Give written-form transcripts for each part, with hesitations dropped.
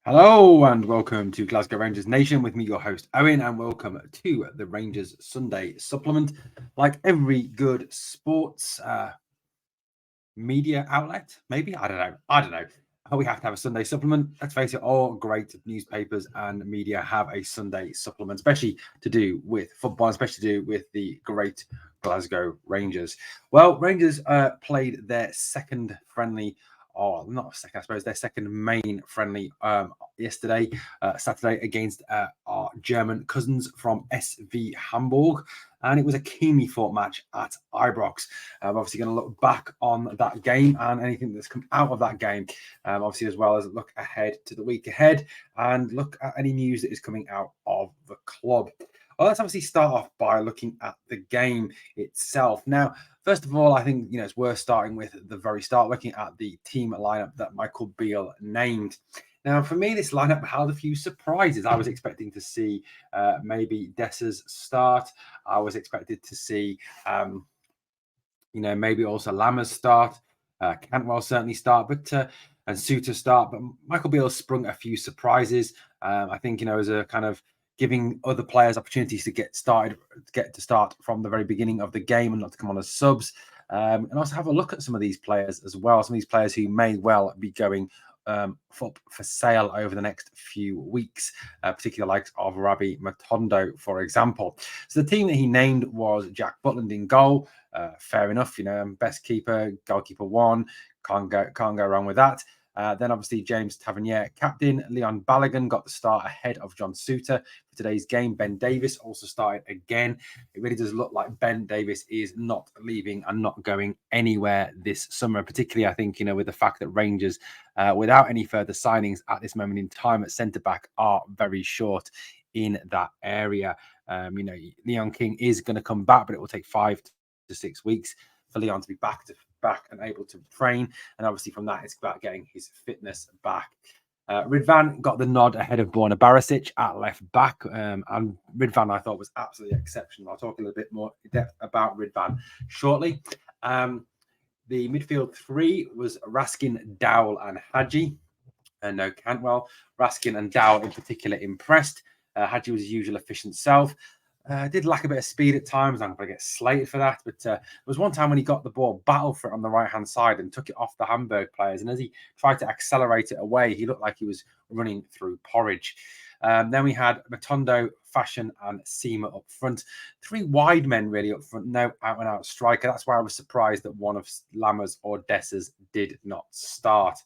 Hello and welcome to Glasgow Rangers Nation with me, your host Owen, and welcome to the Rangers Sunday Supplement. Like every good sports media outlet, maybe I don't know. We have to have a Sunday supplement. Let's face it, all great newspapers and media have a Sunday supplement, especially to do with football, especially to do with the great Glasgow Rangers. Well, Rangers played their second friendly, or not second, I suppose, their second main friendly yesterday, Saturday, against our German cousins from SV Hamburg. And it was a keenly fought match at Ibrox. I'm obviously going to look back on that game and anything that's come out of that game, obviously, as well as look ahead to the week ahead and look at any news that is coming out of the club. Well, let's obviously start off by looking at the game itself. Now, first of all, I think it's worth starting with the very start, looking at the team lineup that Michael Beale named. Now, for me, this lineup held a few surprises. I was expecting to see maybe Dessa's start. I was expected to see, maybe also Lammers start. Cantwell certainly start, but and Suter start. But Michael Beale sprung a few surprises. I think as a kind of giving other players opportunities to get to start from the very beginning of the game and not to come on as subs. And also have a look at some of these players as well. Some of these players who may well be going up for sale over the next few weeks, particularly like of Rabbi Matondo, for example. So the team that he named was Jack Butland in goal. Fair enough, best keeper, goalkeeper one, can't go wrong with that. Then obviously James Tavernier, captain. Leon Balogun got the start ahead of John Suter for today's game. Ben Davies also started again. It really does look like Ben Davies is not leaving and not going anywhere this summer, particularly I think, with the fact that Rangers, without any further signings at this moment in time at centre-back, are very short in that area. Leon King is going to come back, but it will take 5 to 6 weeks for Leon to be back and able to train. And obviously from that, it's about getting his fitness back. Ridvan got the nod ahead of Borna Barisic at left back. And Ridvan, I thought, was absolutely exceptional. I'll talk a little bit more in depth about Ridvan shortly. The midfield three was Raskin, Dowell, and Hadji. And no Cantwell. Raskin and Dowell in particular impressed. Hadji was his usual efficient self. Did lack a bit of speed at times. I'm going to get slated for that. But there was one time when he got the ball, battled for it on the right-hand side and took it off the Hamburg players. And as he tried to accelerate it away, he looked like he was running through porridge. Then we had Matondo, Fashion, and Seema up front. Three wide men really up front, no out-and-out striker. That's why I was surprised that one of Lammers or Dessers did not start.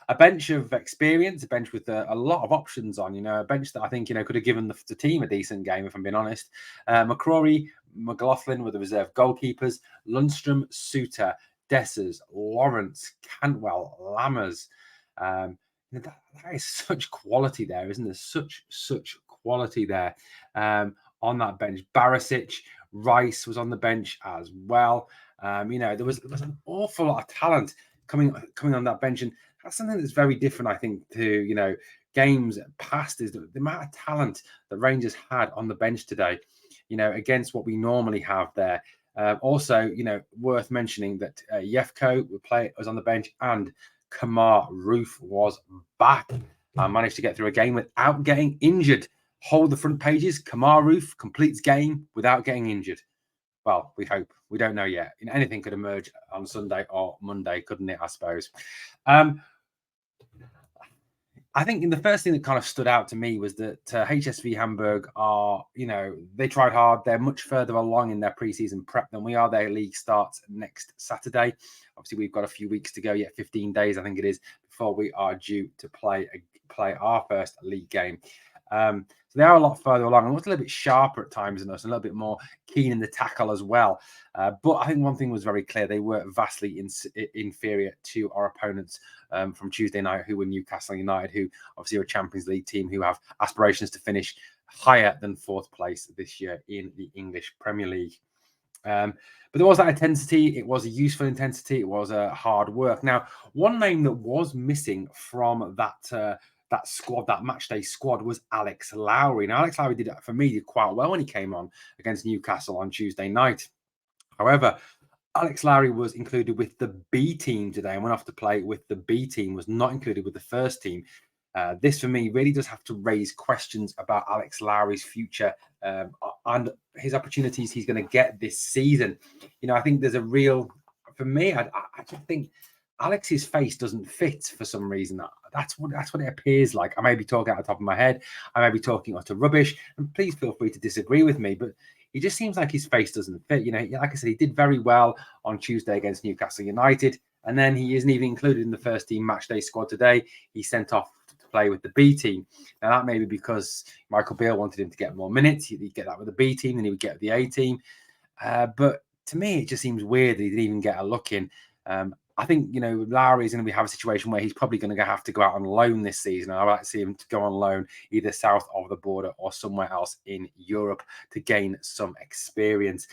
A bench of experience, a bench with a lot of options on, a bench that I think, could have given the team a decent game, if I'm being honest. McCrory, McLaughlin were the reserve goalkeepers, Lundstrom, Suter, Dessers, Lawrence, Cantwell, Lammers. That is such quality there, isn't there? Such quality there on that bench. Barisic, Rice was on the bench as well. There was an awful lot of talent coming on that bench, and that's something that's very different, I think, to games past, is the amount of talent that Rangers had on the bench today, against what we normally have there. Also, worth mentioning that Yefko was on the bench, and Kamar Roof was back and managed to get through a game without getting injured. Hold the front pages. Kamar Roof completes game without getting injured. Well, we hope. We don't know yet. Anything could emerge on Sunday or Monday, couldn't it, I suppose? I think the first thing that kind of stood out to me was that HSV Hamburg are, they tried hard. They're much further along in their pre-season prep than we are. Their league starts next Saturday. Obviously, we've got a few weeks to go, yet 15 days, I think it is, before we are due to play our first league game. So they are a lot further along and a little bit sharper at times than us, and a little bit more keen in the tackle as well. But I think one thing was very clear. They were vastly inferior to our opponents from Tuesday night, who were Newcastle United, who obviously are a Champions League team who have aspirations to finish higher than fourth place this year in the English Premier League. But there was that intensity. It was a useful intensity. It was hard work. Now, one name that was missing from that squad, that matchday squad, was Alex Lowry. Now, Alex Lowry did quite well when he came on against Newcastle on Tuesday night. However, Alex Lowry was included with the B team today and went off to play with the B team, was not included with the first team. This for me really does have to raise questions about Alex Lowry's future and his opportunities he's going to get this season. I think there's a real, for me, I just think Alex's face doesn't fit for some reason. That's what it appears like. I may be talking out the top of my head. I may be talking utter rubbish, and please feel free to disagree with me. But it just seems like his face doesn't fit. Like I said, he did very well on Tuesday against Newcastle United, and then he isn't even included in the first team matchday squad today. He's sent off to play with the B team. Now that may be because Michael Beale wanted him to get more minutes. He'd get that with the B team, then he would get the A team. But to me, it just seems weird that he didn't even get a look in. I think, Lowry is going to have a situation where he's probably going to have to go out on loan this season. I'd like to see him to go on loan either south of the border or somewhere else in Europe to gain some experience.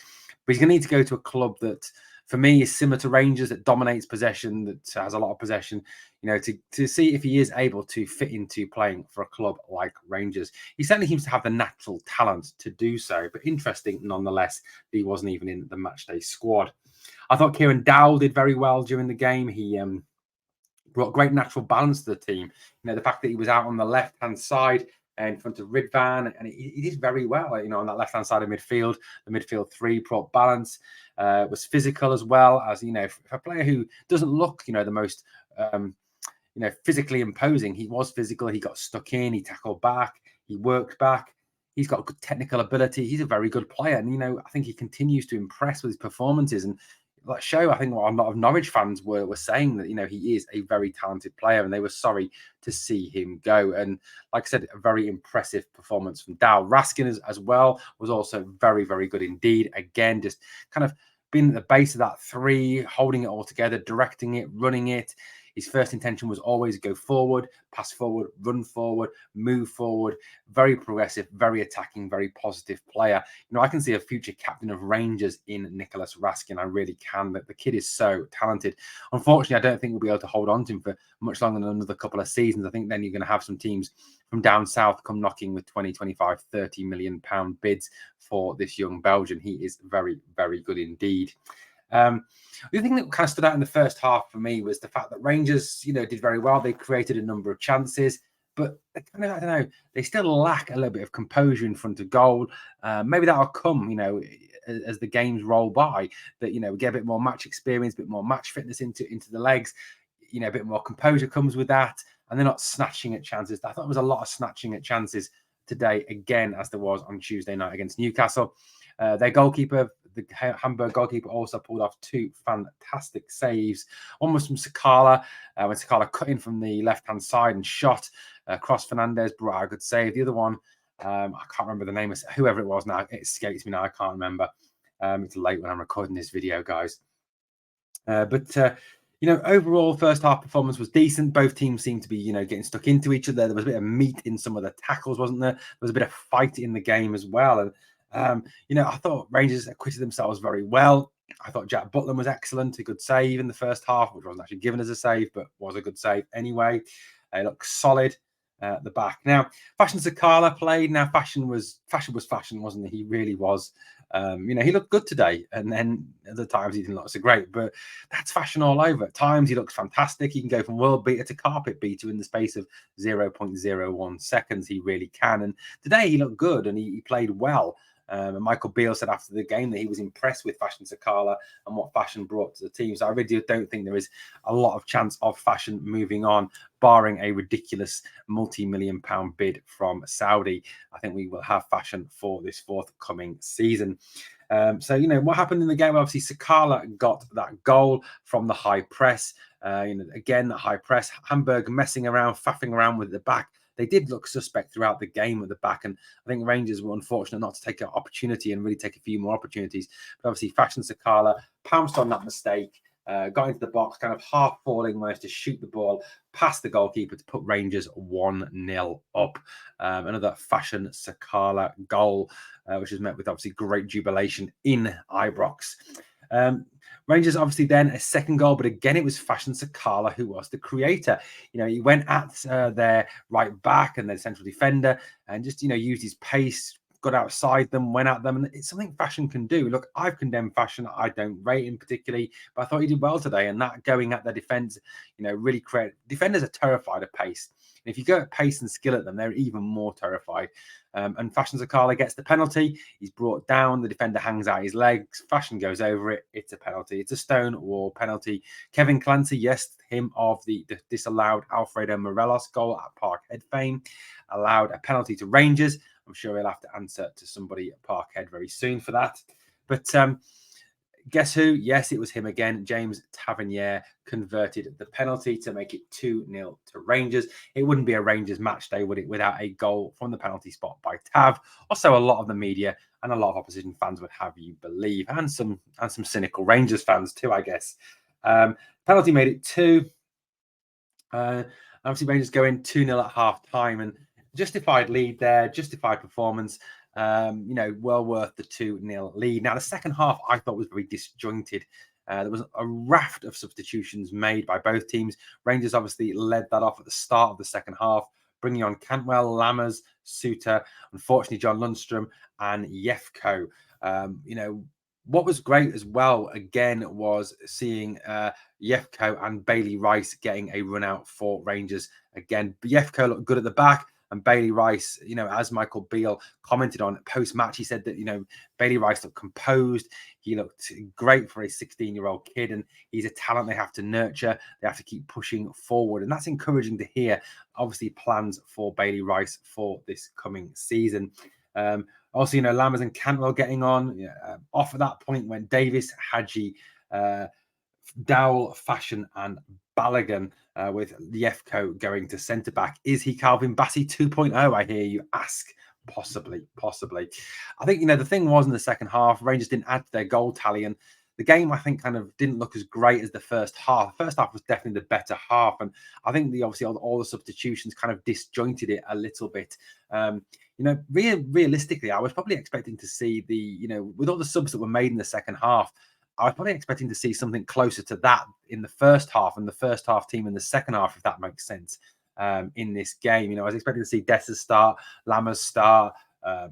But he's going to need to go to a club that, for me, is similar to Rangers, that dominates possession, that has a lot of possession, to see if he is able to fit into playing for a club like Rangers. He certainly seems to have the natural talent to do so, but interesting nonetheless that he wasn't even in the matchday squad. I thought Kieran Dowell did very well during the game. He brought great natural balance to the team. The fact that he was out on the left-hand side in front of Ridvan, and he did very well, on that left-hand side of midfield. The midfield three brought balance, was physical as well, as, for a player who doesn't look, the most, physically imposing. He was physical. He got stuck in. He tackled back. He worked back. He's got good technical ability. He's a very good player. And, I think he continues to impress with his performances. And that show, I think, what a lot of Norwich fans were saying that, he is a very talented player and they were sorry to see him go. And like I said, a very impressive performance from Dowell. Raskin as well was also very, very good indeed. Again, just kind of being at the base of that three, holding it all together, directing it, running it. His first intention was always go forward, pass forward, run forward, move forward. Very progressive, very attacking, very positive player. I can see a future captain of Rangers in Nicholas Raskin. I really can. The kid is so talented. Unfortunately, I don't think we'll be able to hold on to him for much longer than another couple of seasons. I think then you're going to have some teams from down south come knocking with 20, 25, 30 million pound bids for this young Belgian. He is very, very good indeed. The thing that kind of stood out in the first half for me was the fact that Rangers, did very well. They created a number of chances, but they kind of, I don't know, they still lack a little bit of composure in front of goal. Maybe that'll come, as the games roll by, that, we get a bit more match experience, a bit more match fitness into the legs, a bit more composure comes with that, and they're not snatching at chances. I thought there was a lot of snatching at chances today, again, as there was on Tuesday night against Newcastle. Their goalkeeper, the Hamburg goalkeeper, also pulled off two fantastic saves. One was from Searle, when Searle cut in from the left-hand side and shot across Fernandez, brought out a good save. The other one, I can't remember the name of whoever it was now. It escapes me now. I can't remember. It's late when I'm recording this video, guys. Overall, first half performance was decent. Both teams seemed to be, getting stuck into each other. There was a bit of meat in some of the tackles, wasn't there? There was a bit of fight in the game as well. And I thought Rangers acquitted themselves very well. I thought Jack Butland was excellent, a good save in the first half, which wasn't actually given as a save, but was a good save anyway. He looked solid at the back. Now, Fashion Searle played. Now, Fashion was fashion, wasn't he? He really was. He looked good today, and then at the times he didn't look so great, but that's Fashion all over. At times he looks fantastic. He can go from world beater to carpet beater in the space of 0.01 seconds. He really can. And today he looked good and he played well. And Michael Beale said after the game that he was impressed with Fashion Searle and what Fashion brought to the team. So I really don't think there is a lot of chance of Fashion moving on, barring a ridiculous multi-million pound bid from Saudi. I think we will have Fashion for this forthcoming season. What happened in the game? Obviously, Searle got that goal from the high press. Again, the high press. Hamburg messing around, faffing around with the back. They did look suspect throughout the game at the back, and I think Rangers were unfortunate not to take an opportunity and really take a few more opportunities. But obviously, Fashion Searle pounced on that mistake, got into the box, kind of half falling, managed to shoot the ball past the goalkeeper to put Rangers 1-0 up. Another Fashion Searle goal, which was met with obviously great jubilation in Ibrox. Rangers obviously then a second goal, but again it was Fashion Searle who was the creator. He went at their right back and their central defender and just used his pace, got outside them, went at them, and it's something Fashion can do. Look, I've condemned Fashion. I don't rate him particularly, but I thought he did well today. And that going at their defense, really create defenders are terrified of pace. And if you go at pace and skill at them, they're even more terrified. And Fashion Zakala gets the penalty. He's brought down. The defender hangs out his legs. Fashion goes over it. It's a penalty. It's a stone wall penalty. Kevin Clancy, yes, him of the disallowed Alfredo Morelos goal at Parkhead fame, allowed a penalty to Rangers. I'm sure he'll have to answer to somebody at Parkhead very soon for that. But guess who? Yes, it was him again. James Tavernier converted the penalty to make it 2-0 to Rangers. It wouldn't be a Rangers match day, would it, without a goal from the penalty spot by Tav. Also, a lot of the media and a lot of opposition fans would have you believe, and some cynical Rangers fans too, I guess. Penalty made it 2. Obviously, Rangers go in 2-0 at half time, and justified lead there, justified performance. Well worth the 2-0 lead. Now, the second half I thought was very disjointed. There was a raft of substitutions made by both teams. Rangers obviously led that off at the start of the second half, bringing on Cantwell, Lammers, Suter, unfortunately John Lundstrom, and Yefko. What was great as well, again, was seeing Yefko and Bailey Rice getting a run out for Rangers. Again, Yefko looked good at the back. And Bailey Rice, as Michael Beale commented on post-match, he said that, Bailey Rice looked composed. He looked great for a 16-year-old kid, and he's a talent they have to nurture. They have to keep pushing forward. And that's encouraging to hear, obviously, plans for Bailey Rice for this coming season. Also, Lammers and Cantwell getting on. Off at that point when Davis, Hadji, Dowell, Fashion, and Balogun, with Yefko going to centre back. Is he Calvin Bassey 2.0? I hear you ask. Possibly. I think, the thing was in the second half, Rangers didn't add to their goal tally, and the game, I think, kind of didn't look as great as the first half. The first half was definitely the better half, and I think obviously all the substitutions kind of disjointed it a little bit. Realistically, I was probably expecting to see with all the subs that were made in the second half, I was probably expecting to see something closer to that in the first half, and the first half team in the second half, if that makes sense, in this game. I was expecting to see Dessers start, Lammers start,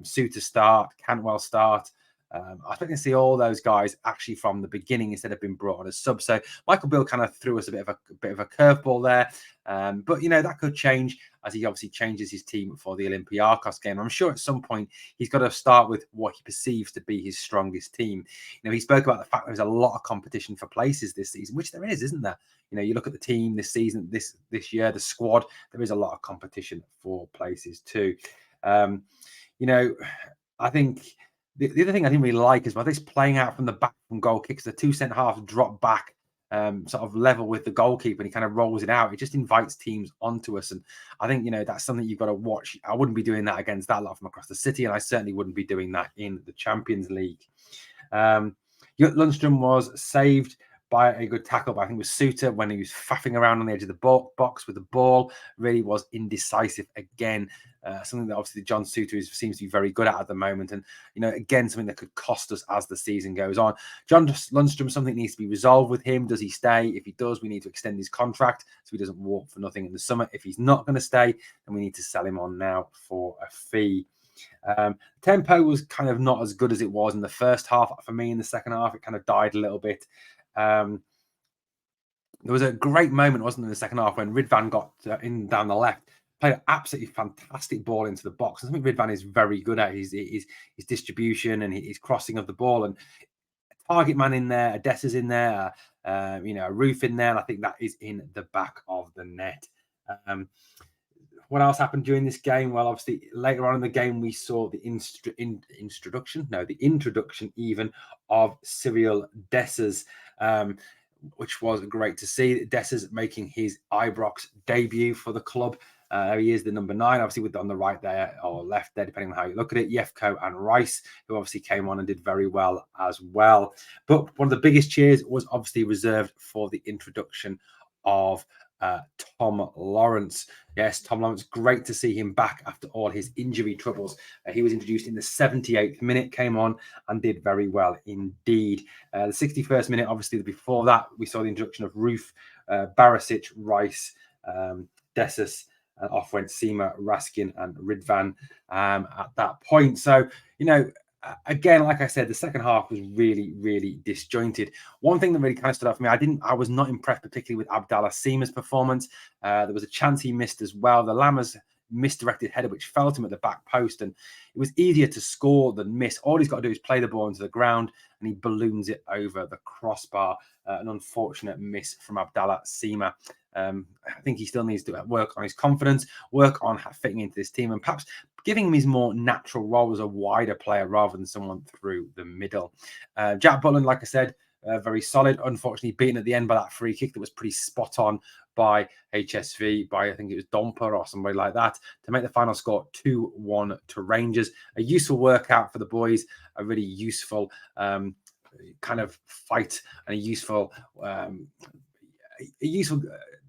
Suter start, Cantwell start. I was expecting to see all those guys actually from the beginning instead of being brought on as subs. So Michael Beale kind of threw us a bit of a curveball there. But that could change as he obviously changes his team for the Olympiacos game. I'm sure at some point he's got to start with what he perceives to be his strongest team. He spoke about the fact there's a lot of competition for places this season, which there is, isn't there? You look at the team this season, this year, the squad, there is a lot of competition for places too. I think the other thing I didn't really like is this playing out from the back from goal kicks. The two centre halves drop back, sort of level with the goalkeeper, and he kind of rolls it out. It just invites teams onto us, and I think that's something you've got to watch. I wouldn't be doing that against that lot from across the city, and I certainly wouldn't be doing that in the Champions League. Lundstrom was saved by a good tackle, but I think it was Suter when he was faffing around on the edge of the box with the ball. Really was indecisive again. Something that obviously John Suter seems to be very good at the moment. And, again, something that could cost us as the season goes on. John Lundstrom, something needs to be resolved with him. Does he stay? If he does, we need to extend his contract so he doesn't walk for nothing in the summer. If he's not going to stay, then we need to sell him on now for a fee. Tempo was kind of not as good as it was in the first half. For me, in the second half, it kind of died a little bit. There was a great moment, wasn't there, in the second half when Ridvan got in down the left, played an absolutely fantastic ball into the box. I think Ridvan is very good at his distribution and his crossing of the ball, and a target man in there, a Dessers in there, a Roof in there, and I think that is in the back of the net. What else happened during this game? Well, obviously, later on in the game, we saw the introduction even of Searle Dessers, which was great to see. Dessers making his Ibrox debut for the club. He is the number 9, obviously, with on the right there or left there, depending on how you look at it. Yefko and Rice, who obviously came on and did very well as well. But one of the biggest cheers was obviously reserved for the introduction of Tom Lawrence. Yes, Tom Lawrence, great to see him back after all his injury troubles. He was introduced in the 78th minute, came on and did very well indeed. The 61st minute, obviously, before that, we saw the introduction of Roof, Barisic, Rice, Dessers, off went Seema, Raskin, and Ridvan at that point. So, again, like I said, the second half was really, really disjointed. One thing that really kind of stood out for me, I was not impressed particularly with Abdallah Seema's performance. There was a chance he missed as well. The Lammers misdirected header which fell to him at the back post, and it was easier to score than miss. All he's got to do is play the ball into the ground, and he balloons it over the crossbar. An unfortunate miss from Abdallah Seema. I think he still needs to work on his confidence, work on fitting into this team, and perhaps giving him his more natural role as a wider player rather than someone through the middle. Jack Butland, like I said, very solid. Unfortunately, beaten at the end by that free kick that was pretty spot on by HSV, by I think it was Domper or somebody like that, to make the final score 2-1 to Rangers. A useful workout for the boys, a really useful kind of fight, and a useful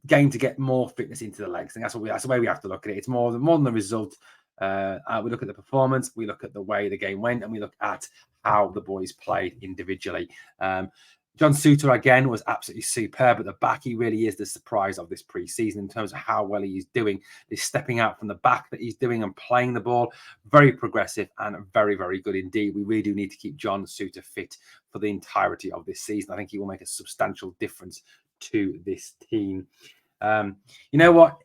game to get more fitness into the legs. And that's the way we have to look at it. It's more than the result. We look at the performance, we look at the way the game went, and we look at how the boys played individually. John Souttar, again, was absolutely superb at the back. He really is the surprise of this pre-season in terms of how well he's doing. This stepping out from the back that he's doing and playing the ball, very progressive and very, very good indeed. We really do need to keep John Souttar fit for the entirety of this season. I think he will make a substantial difference to this team. You know what?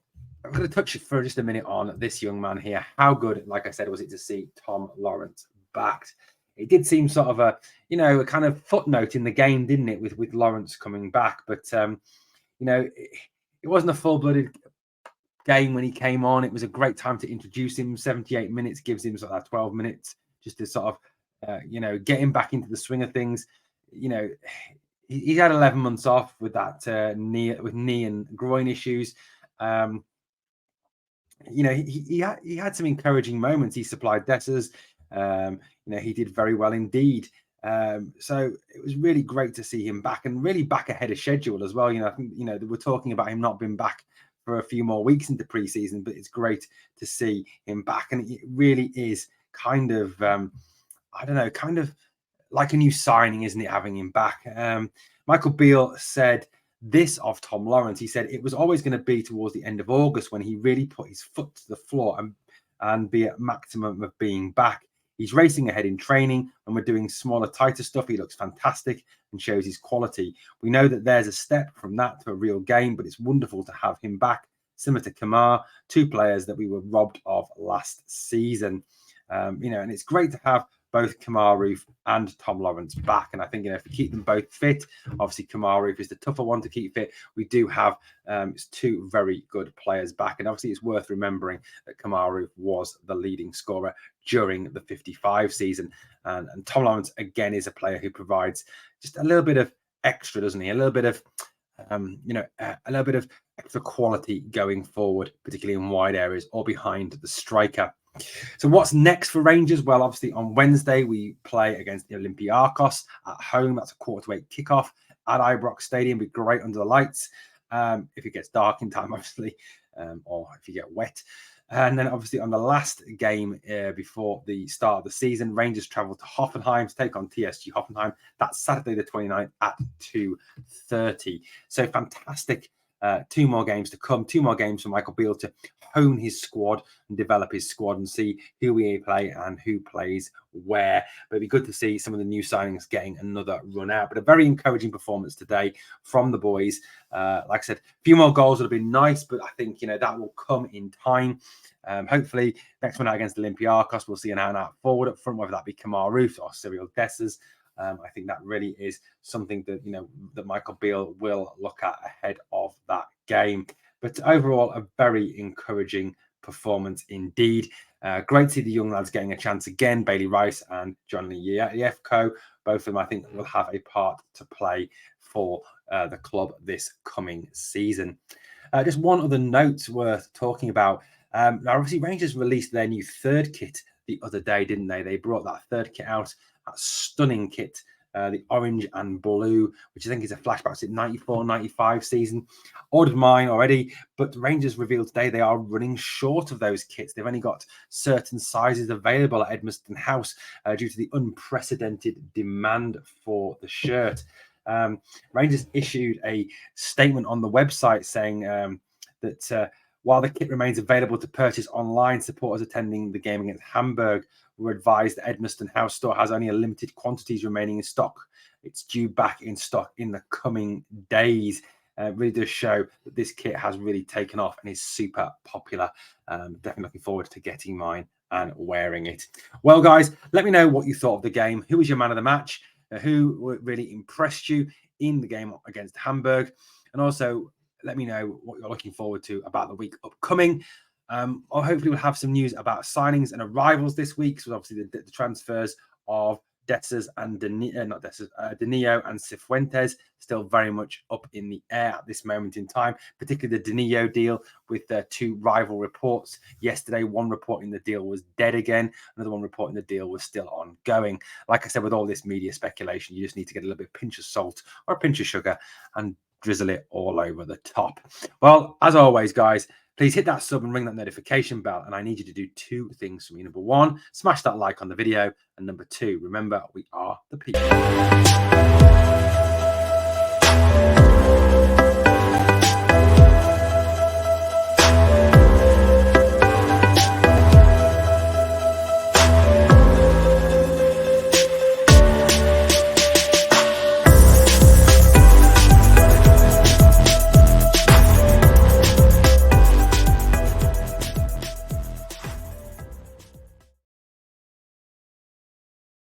I'm going to touch it for just a minute on this young man here. How good, like I said, was it to see Tom Lawrence backed? It did seem sort of a kind of footnote in the game, didn't it, with Lawrence coming back? But, it wasn't a full-blooded game when he came on. It was a great time to introduce him. 78 minutes gives him sort of 12 minutes just to sort of, get him back into the swing of things. He had 11 months off with that knee and groin issues. He had some encouraging moments. He supplied Dessers. He did very well indeed. So it was really great to see him back, and really back ahead of schedule as well. I think we're talking about him not being back for a few more weeks into preseason, but it's great to see him back, and it really is kind of kind of like a new signing, isn't it, having him back? Michael Beale said this of Tom Lawrence. He said it was always going to be towards the end of August when he really put his foot to the floor and be at maximum of being back. He's racing ahead in training, and we're doing smaller, tighter stuff. He looks fantastic and shows his quality. We know that there's a step from that to a real game, but it's wonderful to have him back, similar to Kamar, two players that we were robbed of last season. And it's great to have both Kamar Roof and Tom Lawrence back. And I think, if we keep them both fit, obviously Kamar Roof is the tougher one to keep fit. We do have two very good players back. And obviously it's worth remembering that Kamar Roof was the leading scorer during the 55 season. And Tom Lawrence, again, is a player who provides just a little bit of extra, doesn't he? A little bit of, a little bit of extra quality going forward, particularly in wide areas or behind the striker. So what's next for Rangers? Well, obviously on Wednesday we play against the Olympiacos at home. That's a 7:45 kickoff at Ibrox Stadium. Be great under the lights if it gets dark in time, obviously, or if you get wet. And then obviously on the last game before the start of the season, Rangers travel to Hoffenheim to take on TSG Hoffenheim. That's Saturday the 29th at 2:30. So fantastic. Two more games to come, two more games for Michael Beale to hone his squad and develop his squad and see who we play and who plays where. But it'd be good to see some of the new signings getting another run out. But a very encouraging performance today from the boys. Like I said, a few more goals would have been nice, but I think that will come in time. Hopefully, next one out against Olympiacos, we'll see an out-and-out forward up front, whether that be Kamar Roof or Searle Dessers. I think that really is something that that Michael Beale will look at ahead of that game. But overall, a very encouraging performance indeed. Great to see the young lads getting a chance again. Bailey Rice and John Yefko, both of them I think will have a part to play for the club this coming season. Just one other note worth talking about. Now, obviously, Rangers released their new third kit the other day, didn't they? They brought that third kit out. That stunning kit, the orange and blue, which I think is a flashback to the 94-95 season. Ordered mine already, but Rangers revealed today they are running short of those kits. They've only got certain sizes available at Edmiston House due to the unprecedented demand for the shirt. Rangers issued a statement on the website saying that While the kit remains available to purchase online, supporters attending the game against Hamburg were advised that Edmiston House store has only a limited quantities remaining in stock. It's due back in stock in the coming days. It really does show that this kit has really taken off and is super popular. Definitely looking forward to getting mine and wearing it. Well, guys, let me know what you thought of the game. Who was your man of the match? Who really impressed you in the game against Hamburg? And also, let me know what you're looking forward to about the week upcoming. Or hopefully we'll have some news about signings and arrivals this week. So obviously the transfers of Dessers and Danilo and Cifuentes still very much up in the air at this moment in time, particularly the Danilo deal with the two rival reports yesterday. One reporting the deal was dead again, another one reporting the deal was still ongoing. Like I said, with all this media speculation, you just need to get a little bit pinch of salt or a pinch of sugar and drizzle it all over the top. Well, as always, guys, please hit that sub and ring that notification bell. And I need you to do two things for me. Number one, smash that like on the video. And number two, remember, we are the people.